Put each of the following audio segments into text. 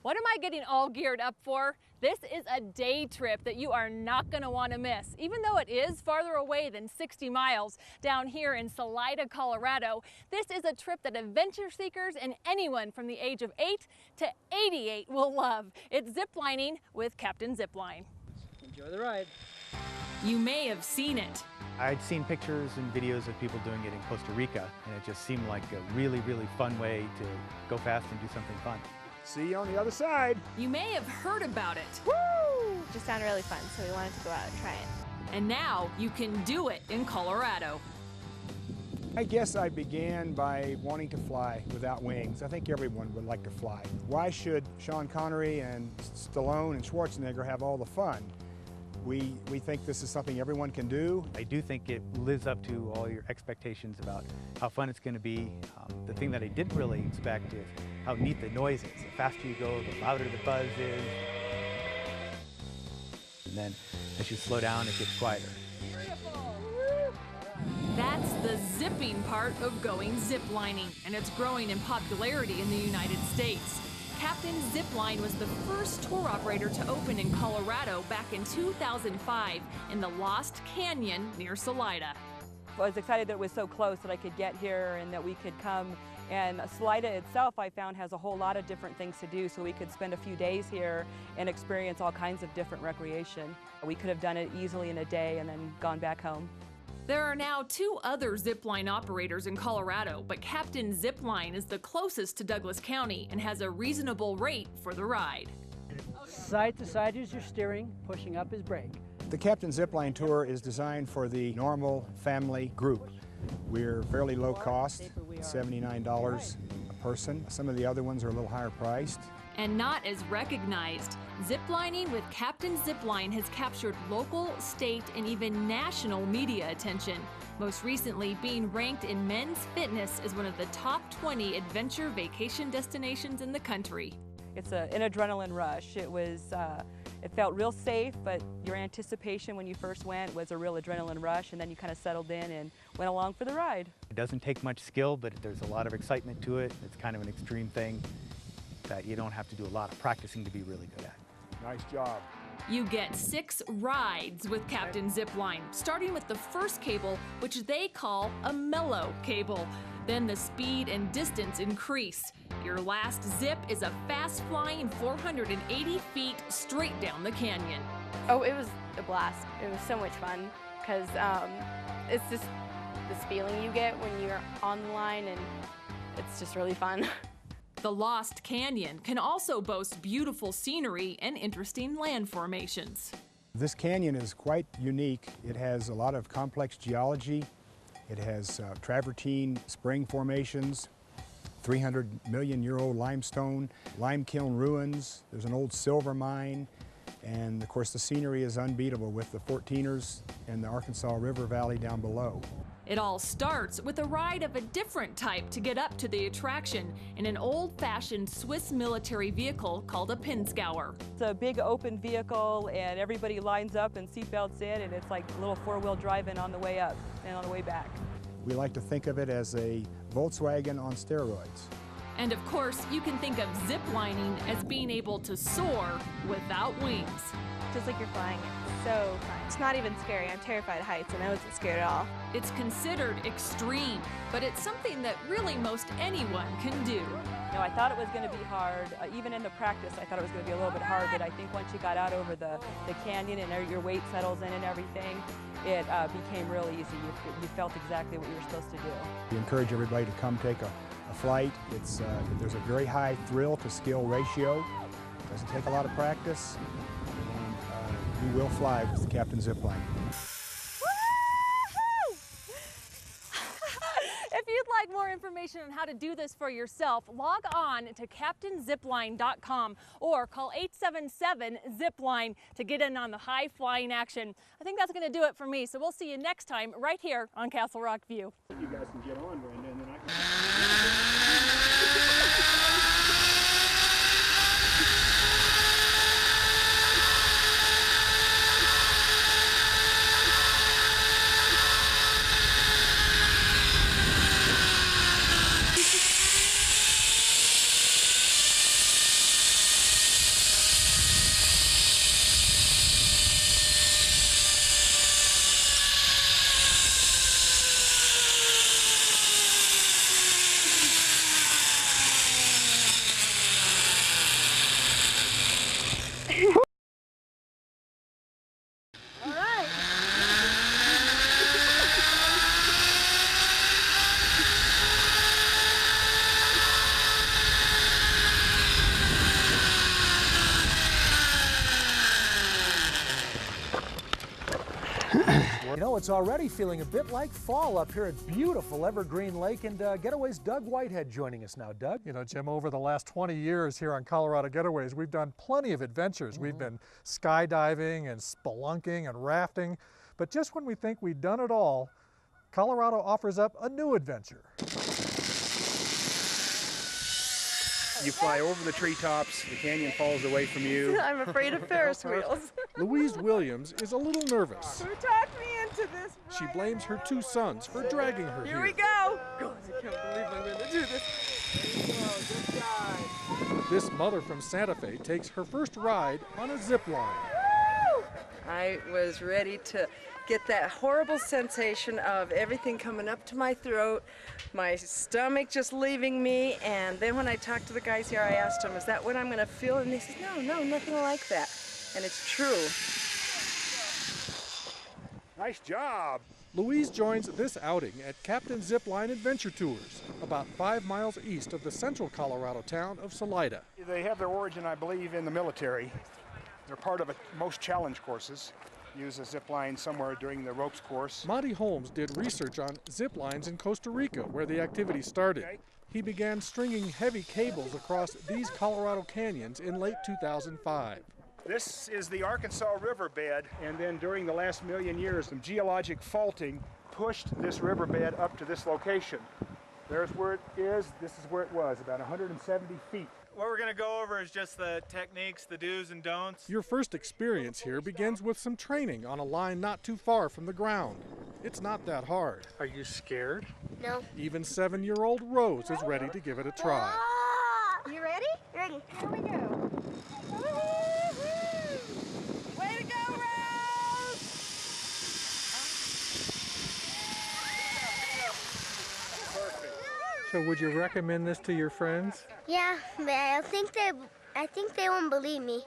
What am I getting all geared up for? This is a day trip that you are not going to want to miss. Even though it is farther away than 60 miles down here in Salida, Colorado, this is a trip that adventure seekers and anyone from the age of 8 to 88 will love. It's ziplining with Captain Zipline. Enjoy the ride. You may have seen it. I'd seen pictures and videos of people doing it in Costa Rica, and it just seemed like a really, really fun way to go fast and do something fun. See you on the other side. You may have heard about it. Woo! It just sounded really fun, so we wanted to go out and try it. And now you can do it in Colorado. I guess I began by wanting to fly without wings. I think everyone would like to fly. Why should Sean Connery and Stallone and Schwarzenegger have all the fun? We think this is something everyone can do. I do think it lives up to all your expectations about how fun it's going to be. The thing that I didn't really expect is how neat the noise is. The faster you go, the louder the buzz is. And then as you slow down, it gets quieter. That's the zipping part of going ziplining, and it's growing in popularity in the United States. Captain Zipline was the first tour operator to open in Colorado back in 2005 in the Lost Canyon near Salida. I was excited that it was so close that I could get here and that we could come. And Salida itself, I found, has a whole lot of different things to do, so we could spend a few days here and experience all kinds of different recreation. We could have done it easily in a day and then gone back home. There are now 2 other zipline operators in Colorado, but Captain Zipline is the closest to Douglas County and has a reasonable rate for the ride. Side to side is your steering, pushing up is brake. The Captain Zipline Tour is designed for the normal family group. We're fairly low cost, $79 a person. Some of the other ones are a little higher priced. And not as recognized. Ziplining with Captain Zipline has captured local, state, and even national media attention, most recently being ranked in Men's Fitness as one of the top 20 adventure vacation destinations in the country. It's an adrenaline rush. It felt real safe, but your anticipation when you first went was a real adrenaline rush, and then you kind of settled in and went along for the ride. It doesn't take much skill, but there's a lot of excitement to it. It's kind of an extreme thing that you don't have to do a lot of practicing to be really good at. Nice job. You get 6 rides with Captain Zipline, starting with the first cable, which they call a mellow cable. Then the speed and distance increase. Your last zip is a fast-flying 480 feet straight down the canyon. Oh, it was a blast. It was so much fun because it's just this feeling you get when you're on the line, and it's just really fun. The Lost Canyon can also boast beautiful scenery and interesting land formations. This canyon is quite unique. It has a lot of complex geology. It has travertine spring formations, 300-million-year-old limestone, lime kiln ruins. There's an old silver mine. And of course the scenery is unbeatable with the 14ers and the Arkansas River Valley down below. It all starts with a ride of a different type to get up to the attraction in an old-fashioned Swiss military vehicle called a Pinzgauer. It's a big open vehicle, and everybody lines up and seatbelts in, and it's like a little 4-wheel drive-in on the way up and on the way back. We like to think of it as a Volkswagen on steroids. And of course, you can think of ziplining as being able to soar without wings. Just like you're flying. It's so fun. It's not even scary. I'm terrified of heights, and I wasn't scared at all. It's considered extreme, but it's something that really most anyone can do. You know, I thought it was going to be hard. Even in the practice, I thought it was going to be a little bit hard, but I think once you got out over the canyon and your weight settles in and everything, it became real easy. You felt exactly what you were supposed to do. We encourage everybody to come take a flight. There's a very high thrill to skill ratio. It doesn't take a lot of practice, and you will fly with the Captain Zipline. If you'd like more information on how to do this for yourself, log on to CaptainZipline.com or call 877-ZIPLINE to get in on the high flying action. I think that's going to do it for me, so we'll see you next time right here on Castle Rock View. You guys can get on, Brenda, and then I can You know, it's already feeling a bit like fall up here at beautiful Evergreen Lake, and Getaway's Doug Whitehead joining us now. Doug? You know, Jim, over the last 20 years here on Colorado Getaways, we've done plenty of adventures. We've been skydiving and spelunking and rafting, but just when we think we've done it all, Colorado offers up a new adventure. You fly over the treetops, the canyon falls away from you. I'm afraid of Ferris wheels. Louise Williams is a little nervous. Who talked me into this? She blames her two sons for dragging her here. Here we go. God, I can't believe I'm going to do this. Good guy. This mother from Santa Fe takes her first ride on a zip line. I was ready to get that horrible sensation of everything coming up to my throat, my stomach just leaving me, and then when I talked to the guys here, I asked them, is that what I'm going to feel? And they said, no, nothing like that. And it's true. Nice job. Louise joins this outing at Captain Zipline Adventure Tours, about 5 miles east of the central Colorado town of Salida. They have their origin, I believe, in the military. They're part of most challenge courses. Use a zip line somewhere during the ropes course. Monty Holmes did research on zip lines in Costa Rica, where the activity started. He began stringing heavy cables across these Colorado canyons in late 2005. This is the Arkansas riverbed, and then during the last million years, some geologic faulting pushed this riverbed up to this location. There's where it is. This is where it was, about 170 feet. What we're going to go over is just the techniques, the do's and don'ts. Your first experience here begins with some training on a line not too far from the ground. It's not that hard. Are you scared? No. Even 7-year-old Rose is ready to give it a try. You ready? Ready. Here we go. Way to go, Rose! So would you recommend this to your friends? Yeah, but I think they won't believe me.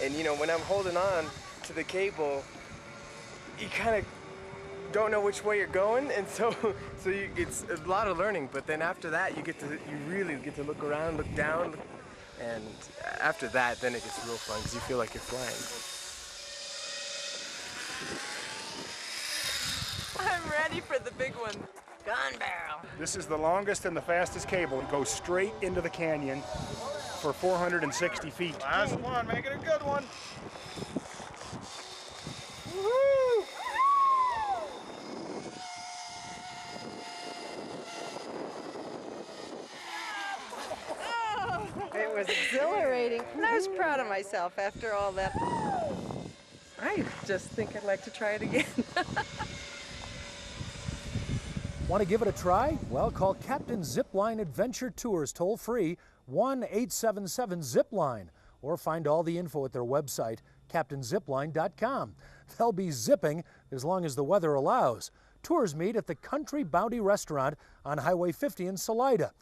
And you know, when I'm holding on to the cable, you kind of don't know which way you're going, and it's a lot of learning. But then after that, you really get to look around, look down, and after that, then it gets real fun because you feel like you're flying. I'm ready for the big one. Gun barrel. This is the longest and the fastest cable. It goes straight into the canyon for 460 feet. Last one, make it a good one. Woo! It was exhilarating, and I was proud of myself after all that. I just think I'd like to try it again. Want to give it a try? Well, call Captain Zipline Adventure Tours toll-free 1-877-ZIPLINE, or find all the info at their website, captainzipline.com. They'll be zipping as long as the weather allows. Tours meet at the Country Bounty Restaurant on Highway 50 in Salida.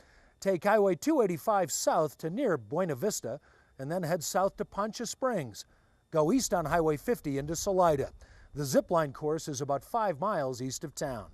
Take Highway 285 south to near Buena Vista, and then head south to Poncha Springs. Go east on Highway 50 into Salida. The zipline course is about 5 miles east of town.